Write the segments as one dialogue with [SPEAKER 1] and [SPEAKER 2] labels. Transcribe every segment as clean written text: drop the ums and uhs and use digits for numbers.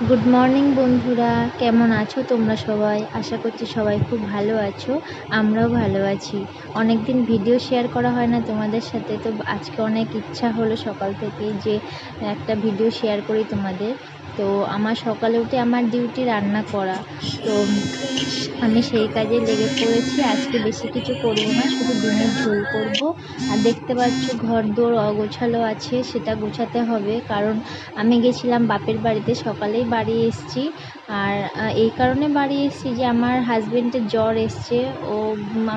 [SPEAKER 1] Good morning বন্ধুরা, কেমন আছো তোমরা সবাই? আশা করছি সবাই খুব ভালো আছো। আমরাও ভালো আছি। অনেক দিন ভিডিও শেয়ার করা হয় না তোমাদের সাথে, তো আজকে অনেক ইচ্ছা হলো সকাল থেকেই যে একটা ভিডিও শেয়ার করি তোমাদের। তো আমার সকালে উঠে আমার ডিউটি রান্না করা, তো আমি সেই কাজে লেগে পড়েছি। আজকে বেশি কিছু করব না, শুধু ডিমের ঝোল করব। আর দেখতে পাচ্ছ ঘর দোর অগোছালো আছে, সেটা গোছাতে হবে, কারণ আমি গেছিলাম বাপের বাড়িতে, সকালেই বাড়ি এসেছি। আর এই কারণে বাড়ি এসেছি যে আমার হাজব্যান্ডের জ্বর এসছে। ও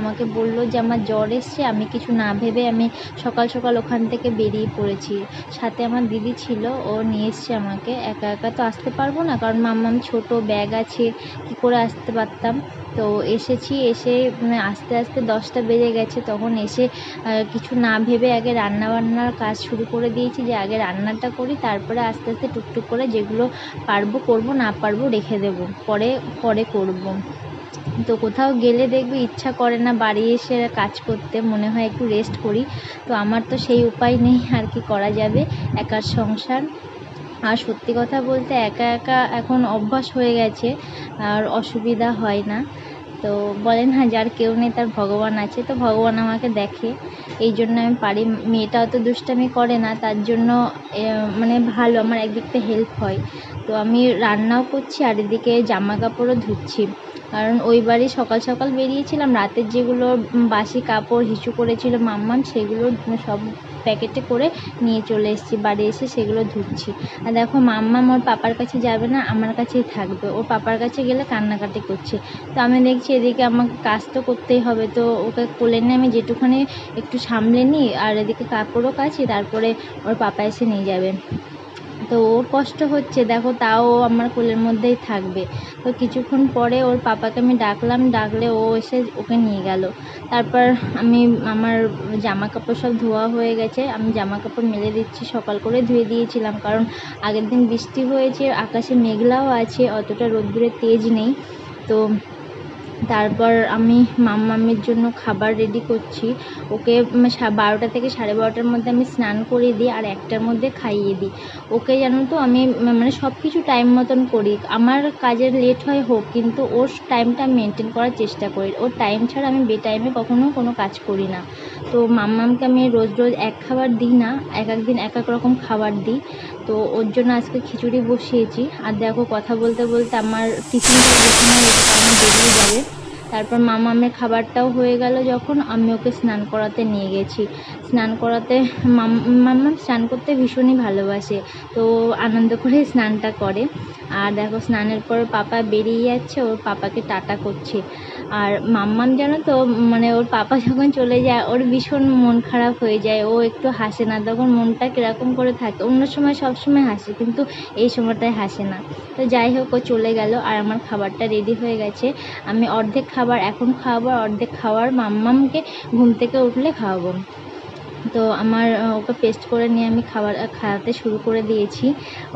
[SPEAKER 1] আমাকে বলল যে আমার জ্বর এসছে, আমি কিছু না ভেবে আমি সকাল সকাল ওখান থেকে বেরিয়ে পড়েছি। সাথে আমার দিদি ছিল, ও নিয়ে এসছে আমাকে। একা একা তো আসতে পারবো না, কারণ মাম্মাম ছোট, ব্যাগ আছে, কী করে আসতে পারতাম। তো এসেছি, এসে আস্তে আস্তে 10টা বেজে গেছে। তখন এসে কিছু না ভেবে আগে রান্নাবান্নার কাজ শুরু করে দিয়েছি, যে আগে রান্নাটা করি, তারপরে আস্তে আস্তে টুকটুক করে যেগুলো পারবো করব, না পারবো রেখে দেবো, পরে পরে করব। তো কোথাও গেলে দেখবি ইচ্ছা করে না বাড়ি এসে কাজ করতে, মনে হয় একটু রেস্ট করি। তো আমার তো সেই উপায় নেই, আর কি করা যাবে, একার সংসার। আর সত্যি কথা বলতে একা একা এখন অভ্যাস হয়ে গেছে, আর অসুবিধা হয় না। তো বলে না যার কেউ নেই তার ভগবান আছে, তো ভগবান আমাকে দেখে, এই জন্য আমি পারি। মেয়েটা অত দুষ্টামি করে না, তার জন্য মানে ভালো, আমার একদিক থেকে হেল্প হয়। তো আমি রান্নাও করছি আর এদিকে জামা কাপড়ও ধুচ্ছি, কারণ ওই বাড়ি সকাল সকাল বেরিয়েছিলাম। রাতের যেগুলো বাসি কাপড় হিসু করেছিল মাম্মাম, সেগুলো সব প্যাকেটে করে নিয়ে চলে এসেছি, বাড়ি এসে সেগুলো ধুচ্ছি। আর দেখো মাম্মাম ওর পাপার কাছে যাবে না, আমার কাছেই থাকবে। ওর পাপার কাছে গেলে কান্নাকাটি করছে। তো আমি দেখছি এদিকে আমাকে কাজ তো করতেই হবে, তো ওকে কোলে নিয়ে আমি যেটুখানি একটু সামলে নিই, আর এদিকে কাপড়ও কাচি, তারপরে ওর পাপা এসে নিয়ে যাবে। তো ওর কষ্ট হচ্ছে দেখো, তাও আমার কোলের মধ্যেই থাকবে। তো কিছুক্ষণ পরে ওর পাপাকে আমি ডাকলাম, ডাকলে ও এসে ওকে নিয়ে গেল। তারপর আমার জামা কাপড় সব ধোয়া হয়ে গেছে, আমি জামা কাপড় মেলে দিচ্ছি। সকাল করে ধুয়ে দিয়েছিলাম, কারণ আগের দিন বৃষ্টি হয়েছে, আকাশে মেঘলাও আছে, অতটা রোদ্দুরের তেজ নেই। তো তারপর আমি মাম্মামের জন্য খাবার রেডি করছি। ওকে 12টা থেকে 12:30টার মধ্যে আমি স্নান করিয়ে দিই, আর 1টার মধ্যে খাইয়ে দিই ওকে। জানো তো আমি মানে সব কিছু টাইম মতন করি। আমার কাজের লেট হয় হোক, কিন্তু ওর টাইমটা মেনটেন করার চেষ্টা করি। ওর টাইম ছাড়া আমি বেটাইমে কখনো কোনো কাজ করি না। তো মাম্মামকে আমি রোজ রোজ এক খাবার দিই না, এক এক দিন এক এক রকম খাবার দিই। তো ওর জন্য আজকে খিচুড়ি বসিয়েছি। আর দেখো কথা বলতে বলতে আমার টিফিনটা এখন বেরিয়ে যাবে। তারপর মামামের খাবারটাও হয়ে গেল, যখন আমি ওকে স্নান করাতে নিয়ে গেছি। স্নান করাতে মাম্মাম স্নান করতে ভীষণই ভালোবাসে, তো আনন্দ করে স্নানটা করে। আর দেখো স্নানের পর পাপা বেরিয়ে যাচ্ছে, ওর পাপাকে টাটা করছে। আর মাম্মাম জানো তো, মানে ওর পাপা যখন চলে যায় ওর ভীষণ মন খারাপ হয়ে যায়, ও একটু হাসে না, তখন মনটা কীরকম করে থাকে। অন্য সময় সব সময় হাসে, কিন্তু এই সময়টায় হাসে না। তো যাই হোক, ও চলে গেল, আর আমার খাবারটা রেডি হয়ে গেছে। আমি অর্ধেক খাবার এখন খাওয়াবো, অর্ধেক খাবার মাম্মামকে ঘুম থেকে উঠলে খাওয়াবো। তো আমার ওকে পেস্ট করে নিয়ে আমি খাওয়াতে শুরু করে দিয়েছি।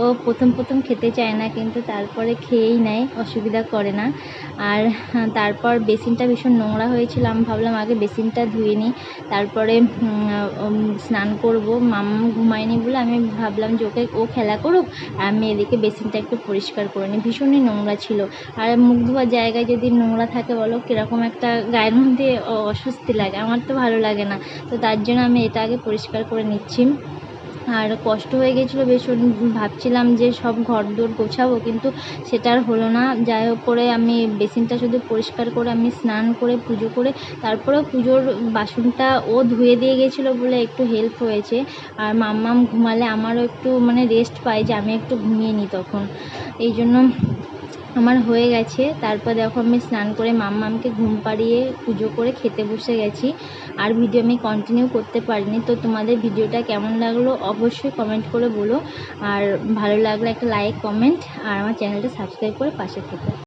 [SPEAKER 1] ও প্রথম খেতে চায় না, কিন্তু তারপরে খেয়েই নেয়, অসুবিধা করে না। আর তারপর বেসিনটা ভীষণ নোংরা হয়েছিল, আমি ভাবলাম আগে বেসিনটা ধুয়ে নিই, তারপরে স্নান করব। মাম্মাম ঘুমায়নি বলে আমি ভাবলাম যে ও খেলা করুক, আর আমি এদিকে বেসিনটা একটু পরিষ্কার করে নিই। ভীষণই নোংরা ছিল, আর মুখ ধোয়ার জায়গায় যদি নোংরা থাকে বলো কীরকম একটা গায়ের মধ্যে অস্বস্তি লাগে, আমার তো ভালো লাগে না। তো তার জন্য আমি এটা আগে পরিষ্কার করে নিচ্ছি। আর কষ্ট হয়ে গেছিলো ভীষণ, ভাবছিলাম যে সব ঘরদোর গোছাবো, কিন্তু সেটা আর হলো না। যাই হোক করে আমি বেসিনটা শুধু পরিষ্কার করে আমি স্নান করে পুজো করে, তারপরেও পুজোর বাসনটা ও ধুয়ে দিয়ে গেছিলো বলে একটু হেল্প হয়েছে। আর মাম্মাম ঘুমালে আমারও একটু মানে রেস্ট পাই, যে আমি একটু ঘুমিয়ে নিই তখন, এই জন্য আমার হয়ে গেছে। তারপর দেখো আমি স্নান করে মাম্মামকে ঘুম পাড়িয়ে পুজো করে খেতে বসে গেছি। আর ভিডিও আমি কন্টিনিউ করতে পারিনি। তো তোমাদের ভিডিওটা কেমন লাগলো অবশ্যই কমেন্ট করে বলো, আর ভালো লাগলে একটা লাইক কমেন্ট, আর আমার চ্যানেলটা সাবস্ক্রাইব করে পাশে থেকো।